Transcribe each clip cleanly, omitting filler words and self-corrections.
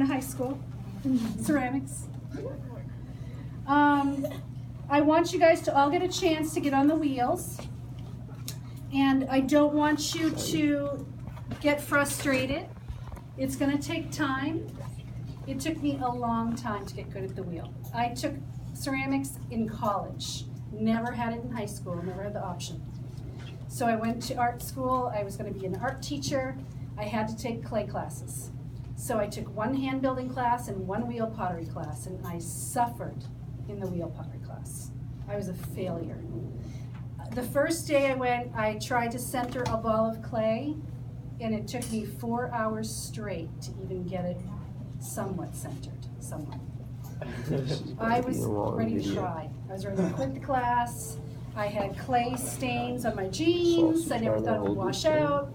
high school, ceramics. I want you guys to all get a chance to get on the wheels. And I don't want you to get frustrated. It's going to take time. It took me a long time to get good at the wheel. I took ceramics in college. Never had it in high school, never had the option. So I went to art school. I was going to be an art teacher. I had to take clay classes. So I took one hand building class and one wheel pottery class, and I suffered in the wheel pottery class. I was a failure. The first day I went, I tried to center a ball of clay, and it took me 4 hours straight to even get it somewhat centered, somewhat. I was ready to try. I was ready to quit the class. I had clay stains on my jeans. I never thought it would wash out.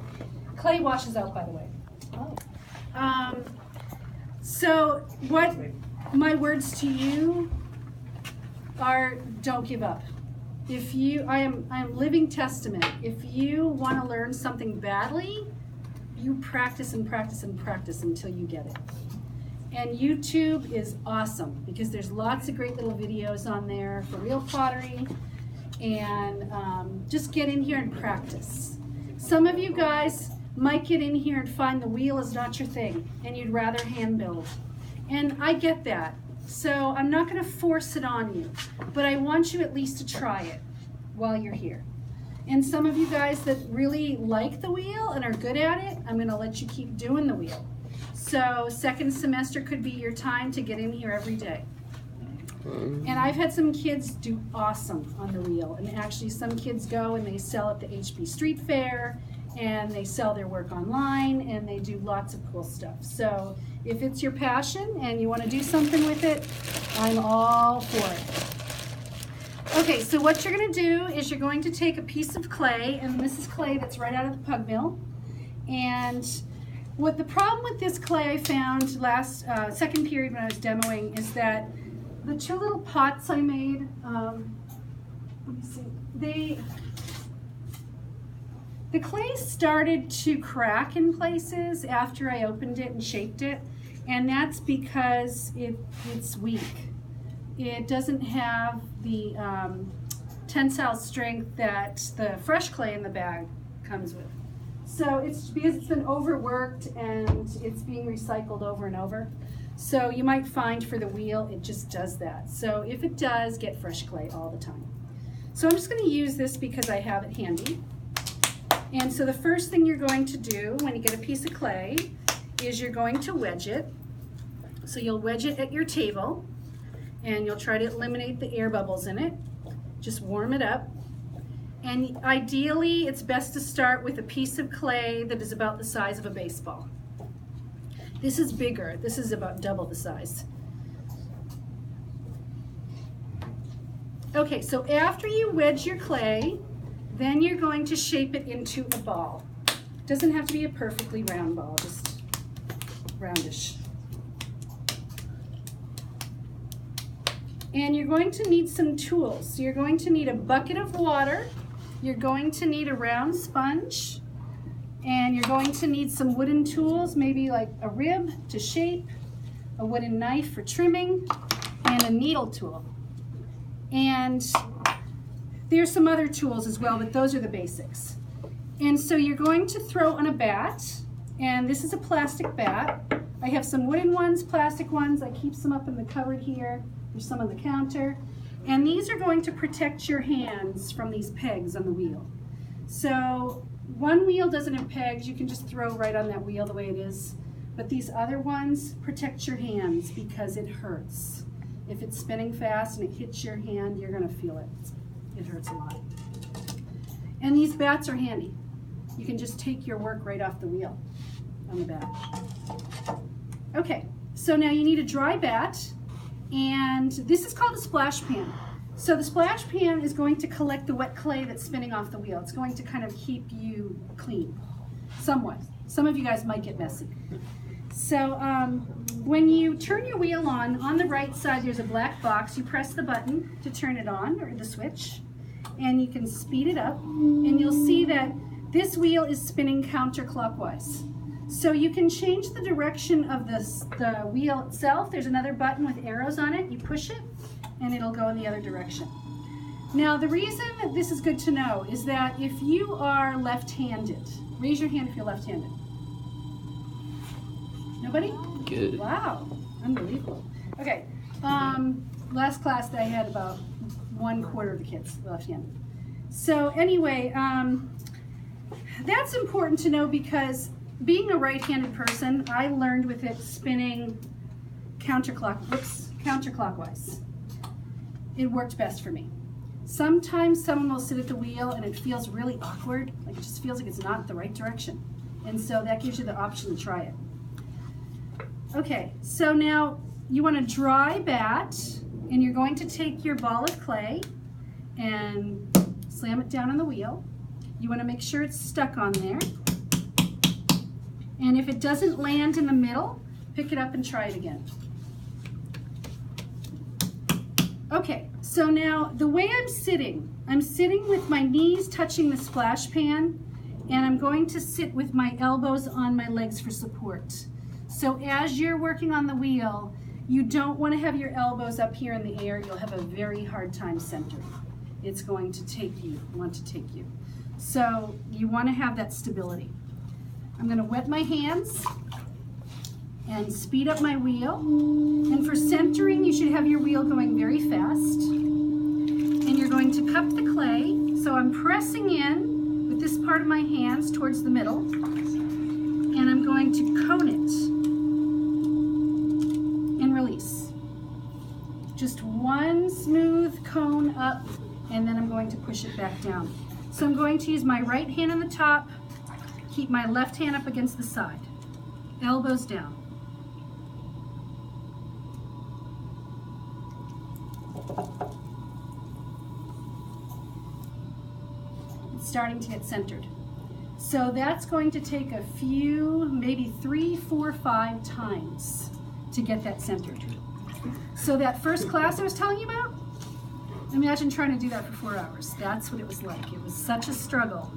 Clay washes out, by the way. So what my words to you are, don't give up. If you, I am living testament. If you want to learn something badly, you practice and practice and practice until you get it. And YouTube is awesome because there's lots of great little videos on there for wheel pottery, and just get in here and practice. Some of you guys might get in here and find the wheel is not your thing and you'd rather hand build. And I get that. So I'm not going to force it on you, but I want you at least to try it while you're here. And some of you guys that really like the wheel and are good at it, I'm going to let you keep doing the wheel. So second semester could be your time to get in here every day. And I've had some kids do awesome on the wheel, and actually some kids go and they sell at the HB Street Fair, and they sell their work online, and they do lots of cool stuff. So if it's your passion and you want to do something with it, I'm all for it. Okay, so what you're going to do is you're going to take a piece of clay, and this is clay that's right out of the pug mill. And what the problem with this clay I found last second period when I was demoing is that the two little pots I made, let me see, the clay started to crack in places after I opened it and shaped it, and that's because it's weak. It doesn't have the tensile strength that the fresh clay in the bag comes with. So it's because it's been overworked and it's being recycled over and over. So you might find for the wheel it just does that. So if it does, get fresh clay all the time. So I'm just going to use this because I have it handy. And so the first thing you're going to do when you get a piece of clay is you're going to wedge it. So you'll wedge it at your table, and you'll try to eliminate the air bubbles in it. Just warm it up. And ideally, it's best to start with a piece of clay that is about the size of a baseball. This is bigger. This is about double the size. Okay, so after you wedge your clay, then you're going to shape it into a ball. It doesn't have to be a perfectly round ball, just roundish. And you're going to need some tools. So you're going to need a bucket of water, you're going to need a round sponge, and you're going to need some wooden tools, maybe like a rib to shape, a wooden knife for trimming, and a needle tool. And there's some other tools as well, but those are the basics. And so you're going to throw on a bat, and this is a plastic bat. I have some wooden ones, plastic ones. I keep some up in the cupboard here. There's some on the counter. And these are going to protect your hands from these pegs on the wheel. So one wheel doesn't have pegs. You can just throw right on that wheel the way it is. But these other ones protect your hands because it hurts. If it's spinning fast and it hits your hand, you're going to feel it. It hurts a lot. And these bats are handy. You can just take your work right off the wheel on the bat. Okay, so now you need a dry bat, and this is called a splash pan. So the splash pan is going to collect the wet clay that's spinning off the wheel. It's going to kind of keep you clean, somewhat. Some of you guys might get messy. So when you turn your wheel on the right side there's a black box. You press the button to turn it on, or the switch, and you can speed it up, and you'll see that this wheel is spinning counterclockwise. So you can change the direction of the wheel itself. There's another button with arrows on it. You push it and it'll go in the other direction. Now the reason that this is good to know is that if you are left-handed, raise your hand if you're left-handed. Nobody? Good. Wow, unbelievable. Okay, last class I had about 1/4 of the kids left-handed. So anyway, that's important to know because being a right-handed person, I learned with it spinning counterclockwise. It worked best for me. Sometimes someone will sit at the wheel and it feels really awkward, like it just feels like it's not the right direction. And so that gives you the option to try it. Okay, so now you want a dry bat and you're going to take your ball of clay and slam it down on the wheel. You want to make sure it's stuck on there. And if it doesn't land in the middle, pick it up and try it again. Okay, so now the way I'm sitting with my knees touching the splash pan, and I'm going to sit with my elbows on my legs for support. So as you're working on the wheel, you don't want to have your elbows up here in the air. You'll have a very hard time centering. It's going to want to take you. So you want to have that stability. I'm going to wet my hands and speed up my wheel. And for centering, you should have your wheel going very fast. And you're going to cup the clay. So I'm pressing in with this part of my hands towards the middle. And I'm going to cone it and release. Just one smooth cone up, and then I'm going to push it back down. So I'm going to use my right hand on the top, keep my left hand up against the side, elbows down. It's starting to get centered. So that's going to take a few, maybe 3, 4, 5 times to get that centered. So that first class I was telling you about, imagine trying to do that for 4 hours. That's what it was like. It was such a struggle.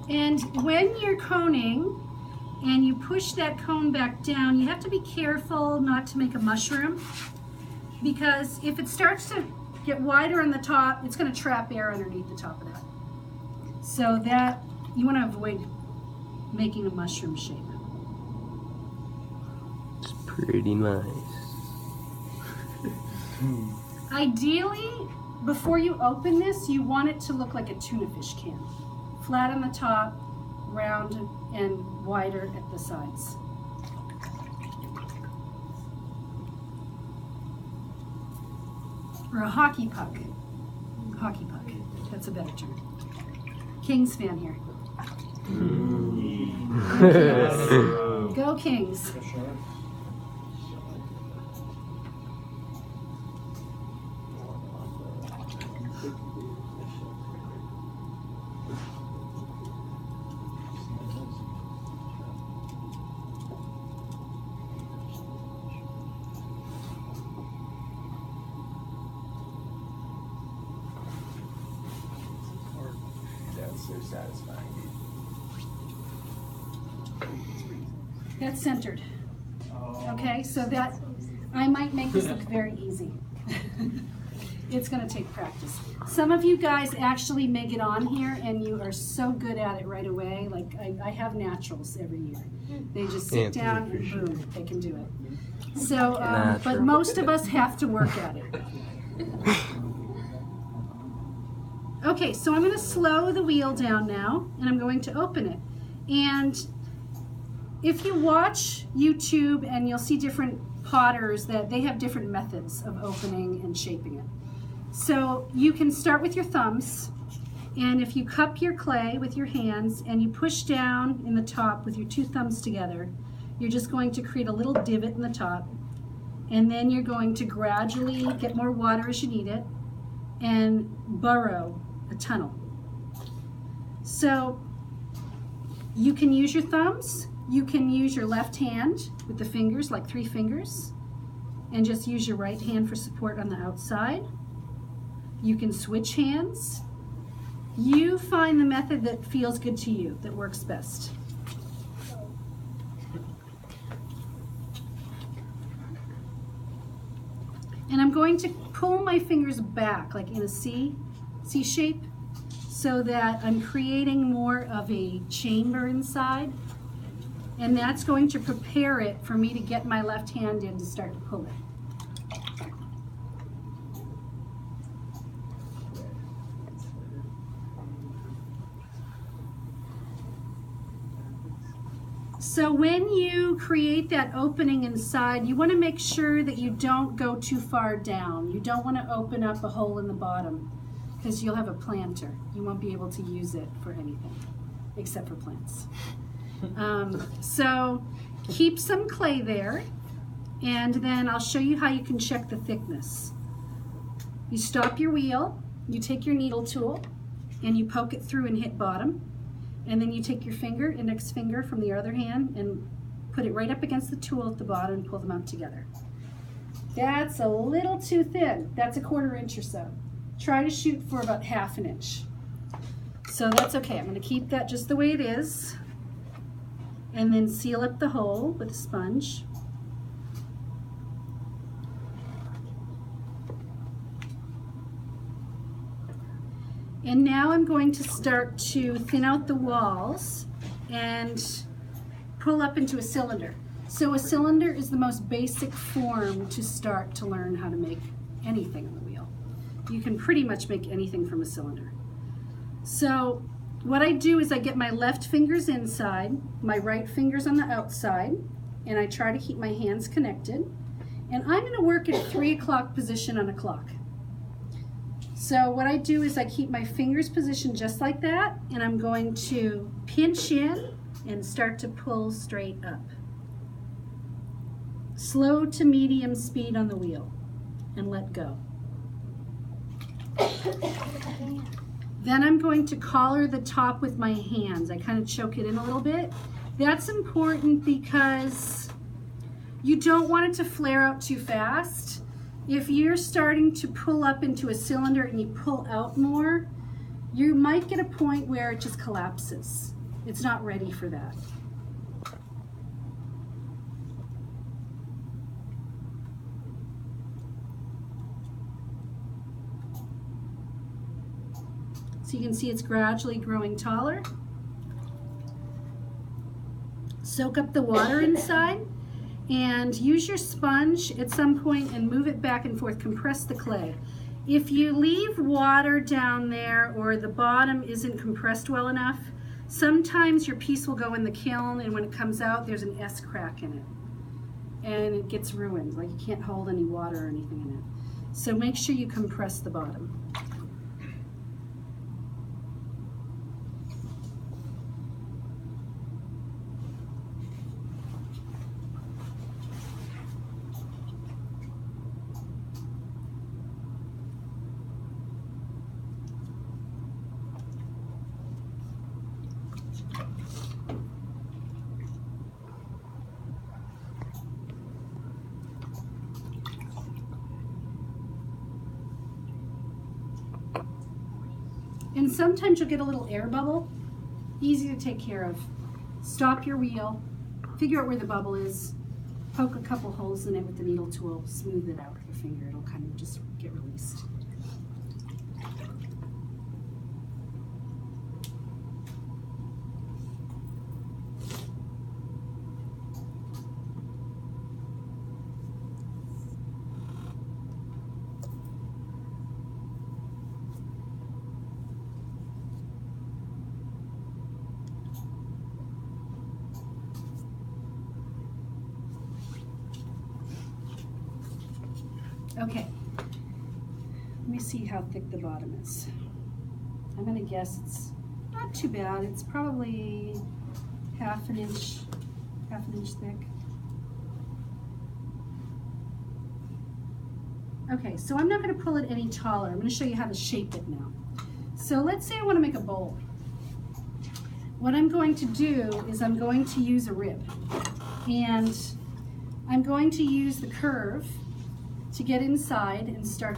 And when you're coning and you push that cone back down, you have to be careful not to make a mushroom, because if it starts to get wider on the top, it's going to trap air underneath the top of that. So that you want to avoid making a mushroom shape. It's pretty nice. Ideally, before you open this, you want it to look like a tuna fish can. Flat on the top, round and wider at the sides. Or a hockey puck. Hockey puck. That's a better term. Kings fan here. Go Kings. That's so satisfying. That's centered. Okay, so that, I might make this look very easy. It's going to take practice. Some of you guys actually make it on here and you are so good at it right away. Like I have naturals every year. They just sit down and boom, they can do it. So, but most of us have to work at it. Okay, so I'm going to slow the wheel down now, and I'm going to open it. And if you watch YouTube, and you'll see different potters that they have different methods of opening and shaping it. So you can start with your thumbs, and if you cup your clay with your hands and you push down in the top with your 2 thumbs together, you're just going to create a little divot in the top, and then you're going to gradually get more water as you need it and burrow a tunnel. So you can use your thumbs, You can use your left hand with the fingers, like 3 fingers, and just use your right hand for support on the outside. You can switch hands. You find the method that feels good to you, that works best. And I'm going to pull my fingers back, like in a C shape, so that I'm creating more of a chamber inside. And that's going to prepare it for me to get my left hand in to start to pull it. So when you create that opening inside, you want to make sure that you don't go too far down. You don't want to open up a hole in the bottom because you'll have a planter. You won't be able to use it for anything except for plants. So keep some clay there, and then I'll show you how you can check the thickness. You stop your wheel, you take your needle tool, and you poke it through and hit bottom. And then you take your finger, index finger from the other hand, and put it right up against the tool at the bottom and pull them out together. That's a little too thin. That's a 1/4 inch or so. Try to shoot for about 1/2 inch. So that's okay. I'm going to keep that just the way it is. And then seal up the hole with a sponge. And now I'm going to start to thin out the walls and pull up into a cylinder. So a cylinder is the most basic form to start to learn how to make anything on the wheel. You can pretty much make anything from a cylinder. So what I do is I get my left fingers inside, my right fingers on the outside, and I try to keep my hands connected. And I'm going to work at 3 o'clock position on a clock. So what I do is I keep my fingers positioned just like that, and I'm going to pinch in and start to pull straight up. Slow to medium speed on the wheel, and let go. Then I'm going to collar the top with my hands. I kind of choke it in a little bit. That's important because you don't want it to flare out too fast. If you're starting to pull up into a cylinder and you pull out more, you might get a point where it just collapses. It's not ready for that. So you can see it's gradually growing taller. Soak up the water inside. And use your sponge at some point and move it back and forth, compress the clay. If you leave water down there or the bottom isn't compressed well enough, sometimes your piece will go in the kiln, and when it comes out there's an S crack in it. And it gets ruined, like you can't hold any water or anything in it. So make sure you compress the bottom. And sometimes you'll get a little air bubble. Easy to take care of. Stop your wheel, figure out where the bubble is, poke a couple holes in it with the needle tool, smooth it out with your finger. It'll kind of just get released. Okay, let me see how thick the bottom is. I'm going to guess it's not too bad. It's probably half an inch thick. Okay, so I'm not going to pull it any taller. I'm going to show you how to shape it now. So let's say I want to make a bowl. what I'm going to do is I'm going to use a rib, and I'm going to use the curve to get inside and start